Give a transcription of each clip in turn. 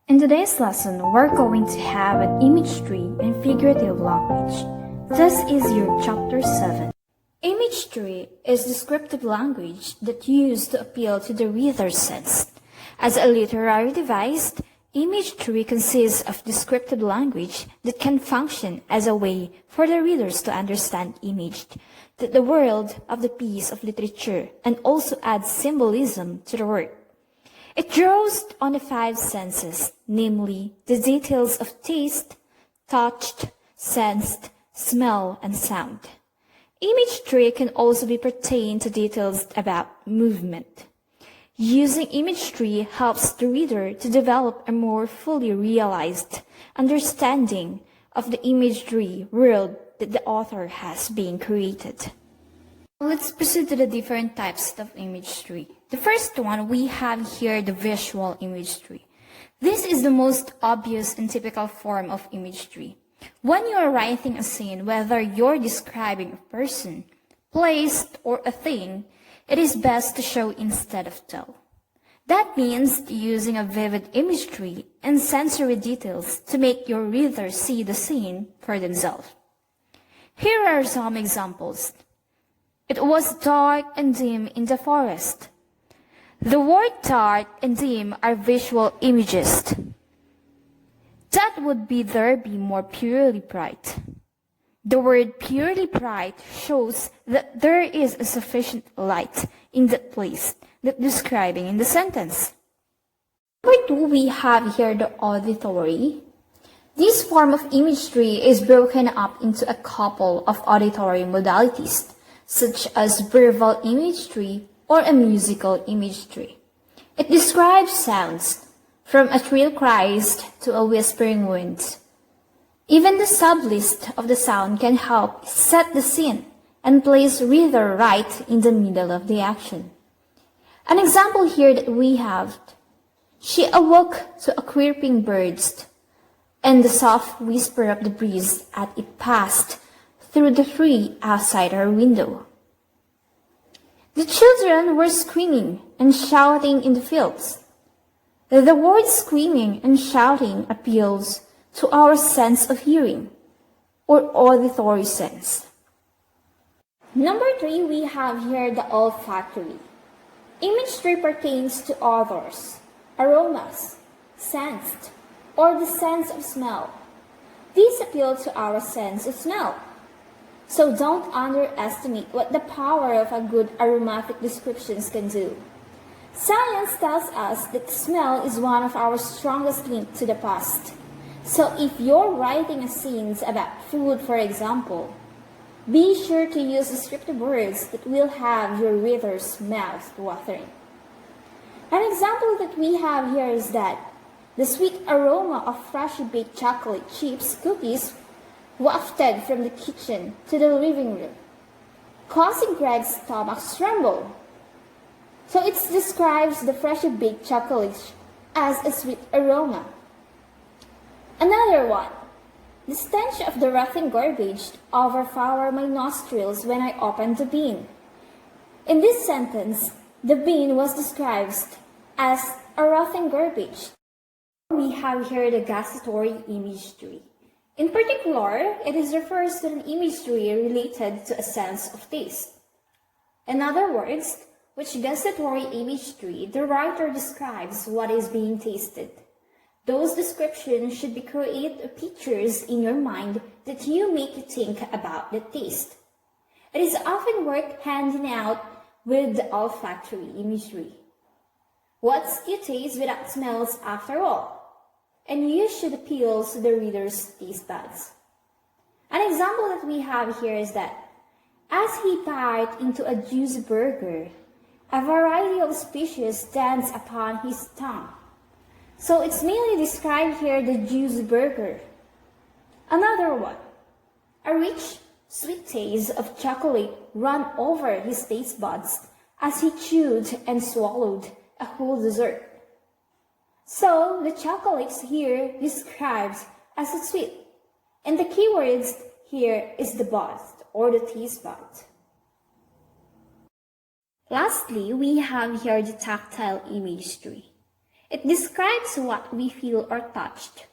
In today's lesson, we're going to have an image tree and figurative language. This is your chapter 7. Image tree is descriptive language that used to appeal to the reader's sense. As a literary device, image tree consists of descriptive language that can function as a way for the readers to understand image, the world of the piece of literature, and also add symbolism to the work. It draws on the 5 senses, namely the details of taste, touch, sensed, smell, and sound. Image tree can also be pertain to details about movement. Using image tree helps the reader to develop a more fully realized understanding of the imagery world that the author has been created. Let's proceed to the different types of image tree. The first one, we have here the visual image tree. This is the most obvious and typical form of image tree. When you are writing a scene, whether you're describing a person, place, or a thing, it is best to show instead of tell. That means using a vivid image tree and sensory details to make your reader see the scene for themselves. Here are some examples. It was dark and dim in the forest. The word dark and dim are visual images. That would be there be more purely bright. The word purely bright shows that there is a sufficient light in that place that describing in the sentence. Number 2, we have here the auditory. This form of imagery is broken up into a couple of auditory modalities, such as verbal imagery or a musical imagery. It describes sounds, from a shrill cries to a whispering wind. Even the sublist of the sound can help set the scene and place reader right in the middle of the action. An example here that we have, she awoke to a chirping birds and the soft whisper of the breeze as it passed through the tree outside her window. The children were screaming and shouting in the fields. The word screaming and shouting appeals to our sense of hearing, or auditory sense. Number 3, we have here the olfactory. Imagery pertains to odors, aromas, scents, or the sense of smell. These appeal to our sense of smell. So don't underestimate what the power of a good aromatic descriptions can do. Science tells us that smell is one of our strongest links to the past. So if you're writing a scenes about food, for example, be sure to use descriptive words that will have your reader's mouth watering. An example that we have here is that the sweet aroma of freshly baked chocolate chips cookies wafted from the kitchen to the living room, causing Greg's stomach tremble. So it describes the freshly baked chocolate as a sweet aroma. Another one, the stench of the rotten garbage overpowered my nostrils when I opened the bin. In this sentence, the bin was described as a rotten garbage. We have here the gustatory imagery. In particular, it refers to an imagery related to a sense of taste. In other words, which gustatory imagery, the writer describes what is being tasted. Those descriptions should be create pictures in your mind that you make you think about the taste. It is often worked hand in hand with the olfactory imagery. What's you taste without smells after all? And you should appeal to the reader's taste buds. An example that we have here is that as he bite into a juicy burger, a variety of species dance upon his tongue. So it's mainly described here the juicy burger. Another one, a rich, sweet taste of chocolate ran over his taste buds as he chewed and swallowed a whole dessert. So the chocolates here described as a sweet, and the keywords here is the bud or the taste bud. Lastly, we have here the tactile imagery. It describes what we feel or touched.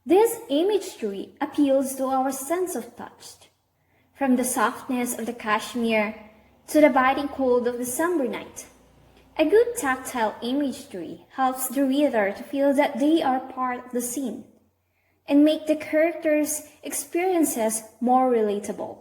This imagery appeals to our sense of touch, from the softness of the cashmere to the biting cold of the December night. A good tactile imagery helps the reader to feel that they are part of the scene and make the characters' experiences more relatable.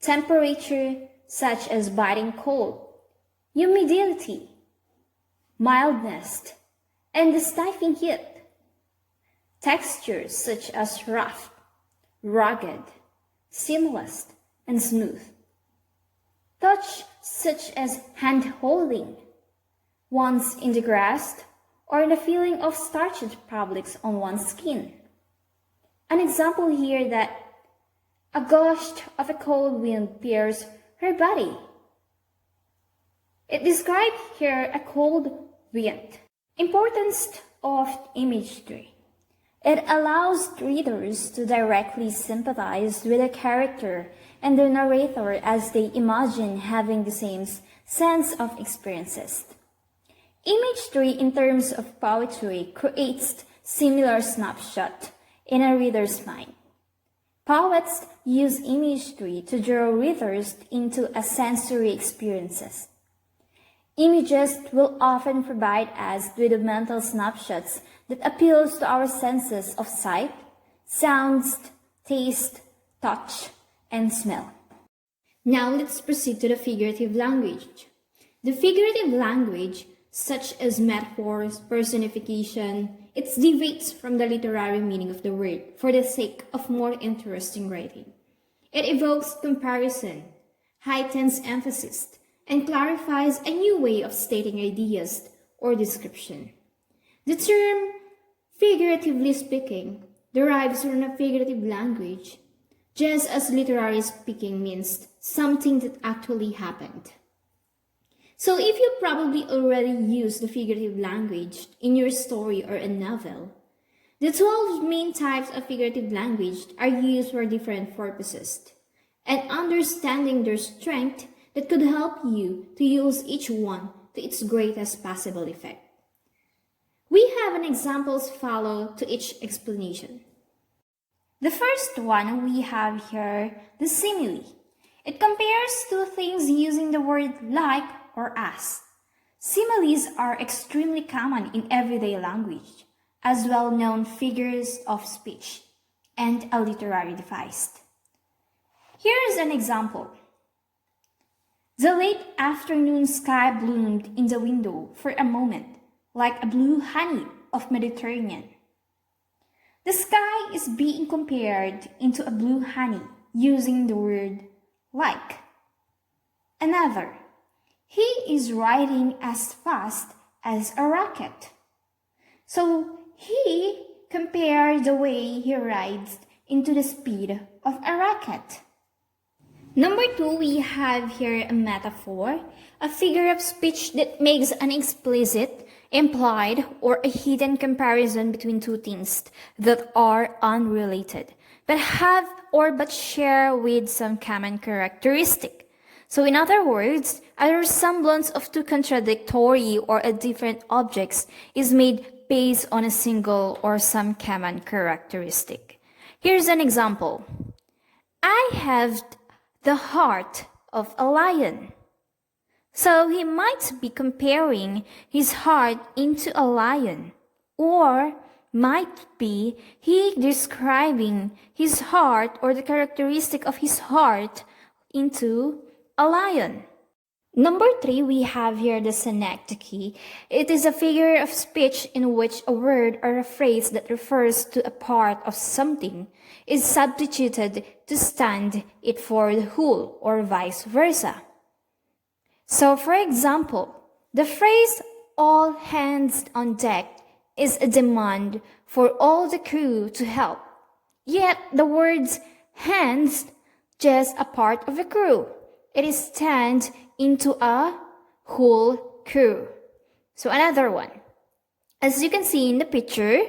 Temperature, such as biting cold, humidity, mildness, and the stifling heat. Textures such as rough, rugged, seamless, and smooth. Touch such as hand-holding, once in the grasp, or the feeling of starched fabrics on one's skin. An example here that a gust of a cold wind pierces her body. It describes here a cold wind. Importance of imagery. It allows readers to directly sympathize with a character and the narrator as they imagine having the same sense of experiences. Imagery in terms of poetry creates similar snapshot in a reader's mind. Poets use imagery to draw readers into a sensory experiences. Images will often provide us with mental snapshots that appeals to our senses of sight, sounds, taste, touch, and smell. Now let's proceed to the figurative language. The figurative language, such as metaphors, personification, it deviates from the literary meaning of the word for the sake of more interesting writing. It evokes comparison, heightens emphasis, and clarifies a new way of stating ideas or description. The term, figuratively speaking, derives from a figurative language, just as literary speaking means something that actually happened. So if you probably already use the figurative language in your story or a novel, the 12 main types of figurative language are used for different purposes, and understanding their strength that could help you to use each one to its greatest possible effect. We have an examples follow to each explanation. The first one we have here, the simile. It compares two things using the word like or as. Similes are extremely common in everyday language, as well-known figures of speech, and a literary device. Here is an example. The late afternoon sky bloomed in the window for a moment, like a blue honey of Mediterranean. The sky is being compared into a blue honey using the word like. Another, he is riding as fast as a rocket. So he compared the way he rides into the speed of a rocket. Number 2, we have here a metaphor, a figure of speech that makes an explicit, implied, or a hidden comparison between two things that are unrelated, but share with some common characteristic. So in other words, a resemblance of two contradictory or a different objects is made based on a single or some common characteristic. Here's an example. I have the heart of a lion. So he might be comparing his heart into a lion, or might be he describing his heart or the characteristic of his heart into a lion. Number 3, we have here the Synecdoche. It is a figure of speech in which a word or a phrase that refers to a part of something is substituted to stand it for the whole or vice versa. So for example, the phrase all hands on deck is a demand for all the crew to help. Yet the words hands just a part of the crew. It is turned into a whole crew. So another one. As you can see in the picture,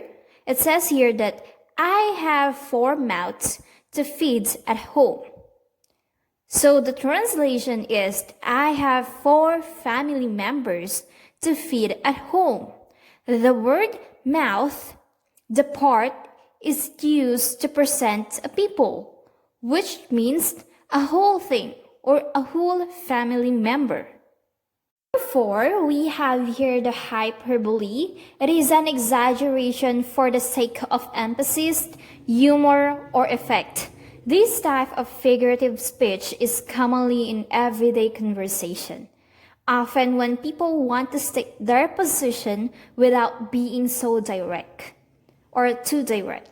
it says here that I have 4 mouths to feed at home. So the translation is I have 4 family members to feed at home. The word mouth, the part, is used to present a people, which means a whole thing or a whole family member. Number 4, we have here the hyperbole. It is an exaggeration for the sake of emphasis, humor, or effect. This type of figurative speech is commonly in everyday conversation, often when people want to state their position without being so direct or too direct.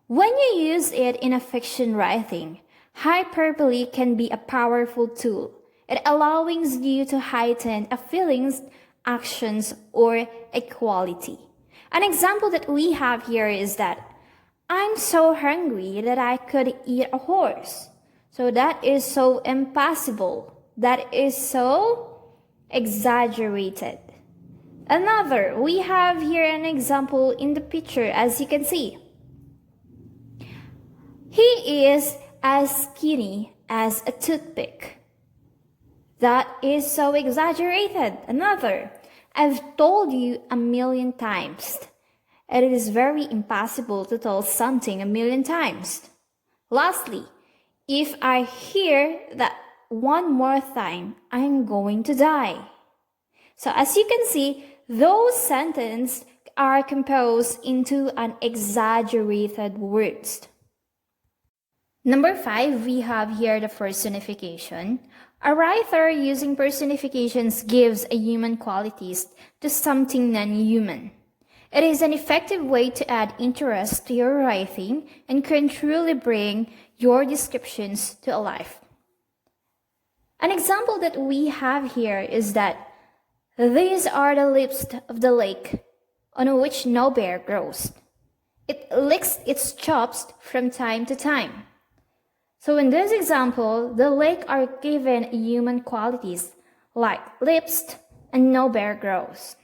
When you use it in a fiction writing, hyperbole can be a powerful tool. It allows you to heighten a feelings, actions, or a quality. An example that we have here is that I'm so hungry that I could eat a horse. So that is so impossible. That is so exaggerated. Another, we have here an example in the picture as you can see. He is as skinny as a toothpick. That is so exaggerated. Another, I've told you a million times. It is very impossible to tell something a million times. Lastly, if I hear that one more time, I'm going to die. So as you can see, those sentences are composed into an exaggerated words. Number 5, we have here the personification. A writer using personifications gives a human qualities to something non-human. It is an effective way to add interest to your writing and can truly bring your descriptions to life. An example that we have here is that these are the lips of the lake on which no bear grows. It licks its chops from time to time. So in this example, the lake are given human qualities like lips and no bear grows.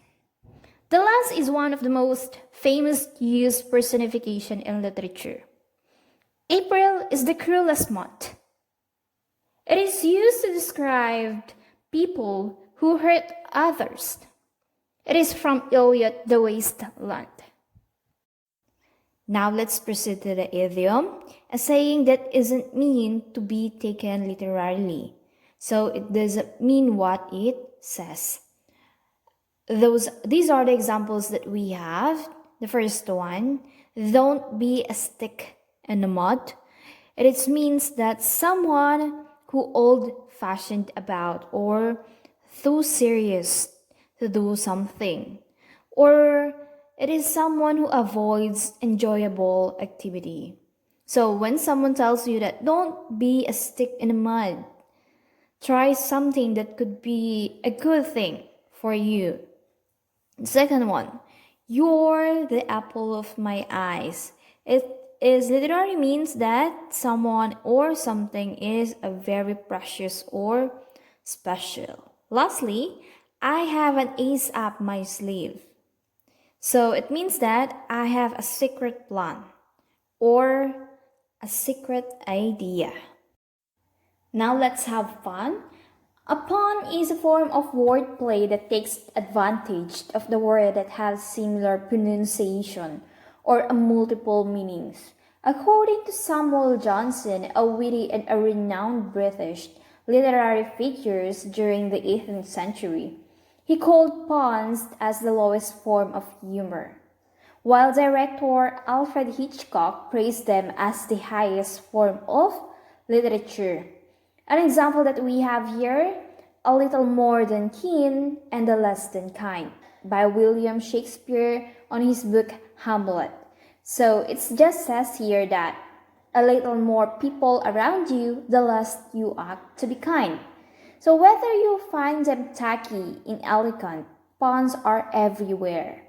The last is one of the most famous used personification in literature. April is the cruellest month. It is used to describe people who hurt others. It is from Eliot the Wasteland. Now let's proceed to the idiom, a saying that isn't meant to be taken literally. So it doesn't mean what it says. These are the examples that we have. The first one, don't be a stick in the mud. It means that someone who old-fashioned about or too serious to do something. Or it is someone who avoids enjoyable activity. So when someone tells you that don't be a stick in the mud, try something that could be a good thing for you. Second one, you're the apple of my eyes. It is literally means that someone or something is a very precious or special. Lastly, I have an ace up my sleeve. So it means that I have a secret plan or a secret idea. Now let's have fun. A pun is a form of wordplay that takes advantage of the word that has similar pronunciation or multiple meanings. According to Samuel Johnson, a witty and a renowned British literary figure during the 18th century, he called puns as the lowest form of humor, while director Alfred Hitchcock praised them as the highest form of literature. An example that we have here, A Little More Than Keen and a Less Than Kind by William Shakespeare on his book Hamlet. So it just says here that a little more people around you, the less you act to be kind. So whether you find them tacky, inelegant, puns are everywhere.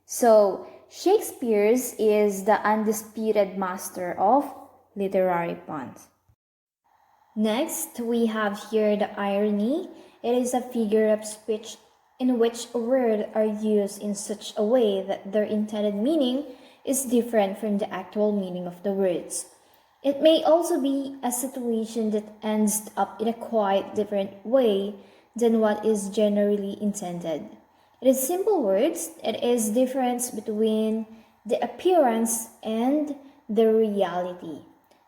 So Shakespeare's is the undisputed master of literary puns. Next, we have here the irony. It is a figure of speech in which words are used in such a way that their intended meaning is different from the actual meaning of the words. It may also be a situation that ends up in a quite different way than what is generally intended. It is simple words. It is difference between the appearance and the reality.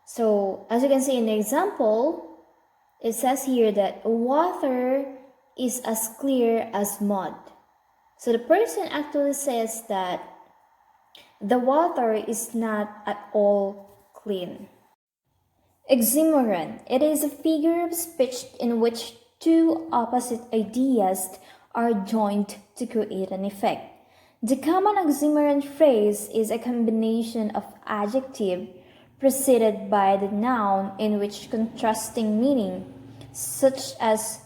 So as you can see in the example, it says here that water is as clear as mud. So the person actually says that the water is not at all clean. Oxymoron. It is a figure of speech in which two opposite ideas are joined to create an effect. The common oxymoron phrase is a combination of adjective preceded by the noun in which contrasting meaning, such as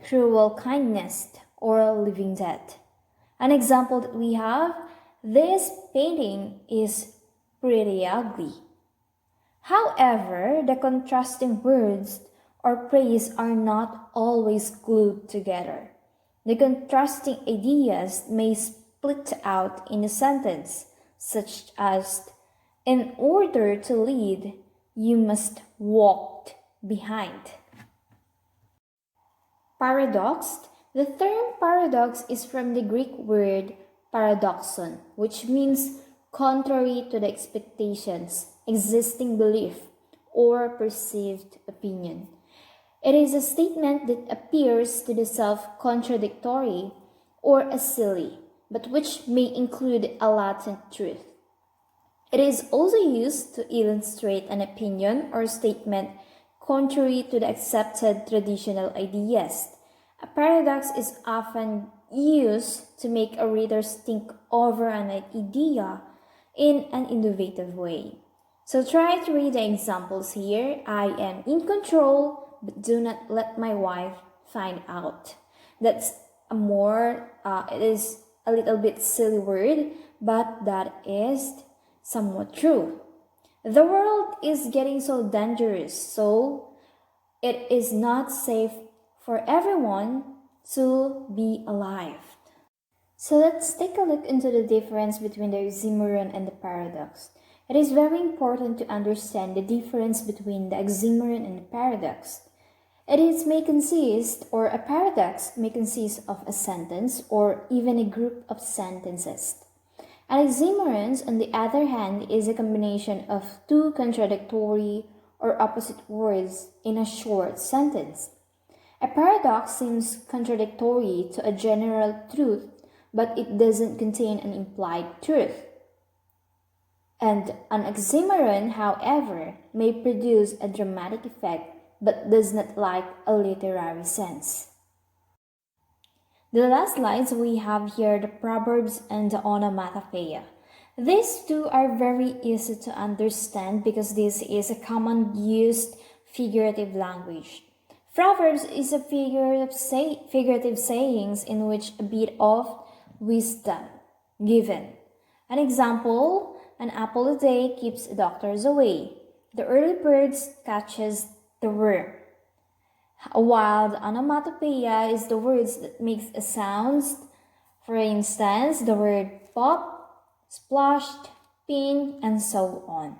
cruel kindness or living death. An example that we have, this painting is pretty ugly. However, the contrasting words or praise are not always glued together. The contrasting ideas may split out in a sentence, such as, in order to lead, you must walk behind. Paradox. The term paradox is from the Greek word paradoxon, which means contrary to the expectations, existing belief, or perceived opinion. It is a statement that appears to be self-contradictory or a silly, but which may include a latent truth. It is also used to illustrate an opinion or statement contrary to the accepted traditional ideas. A paradox is often used to make a reader think over an idea in an innovative way. So try to read the examples here. I am in control, but do not let my wife find out. That's a more, it is a little bit silly word, but that is somewhat true. The world is getting so dangerous, so it is not safe for everyone to be alive. So let's take a look into the difference between the oxymoron and the paradox. It is very important to understand the difference between the oxymoron and the paradox. May consist, or a paradox may consist of a sentence or even a group of sentences. An oxymoron, on the other hand, is a combination of two contradictory or opposite words in a short sentence. A paradox seems contradictory to a general truth, but it doesn't contain an implied truth. And an oxymoron, however, may produce a dramatic effect, but does not lack a literary sense. The last slides we have here the proverbs and the onomatopoeia. These two are very easy to understand because this is a common used figurative language. Proverbs is a figurative sayings in which a bit of wisdom given. An example, an apple a day keeps doctors away. The early bird catches the worm. While the onomatopoeia is the words that makes a sound. For instance, the word pop, splashed, pin, and so on.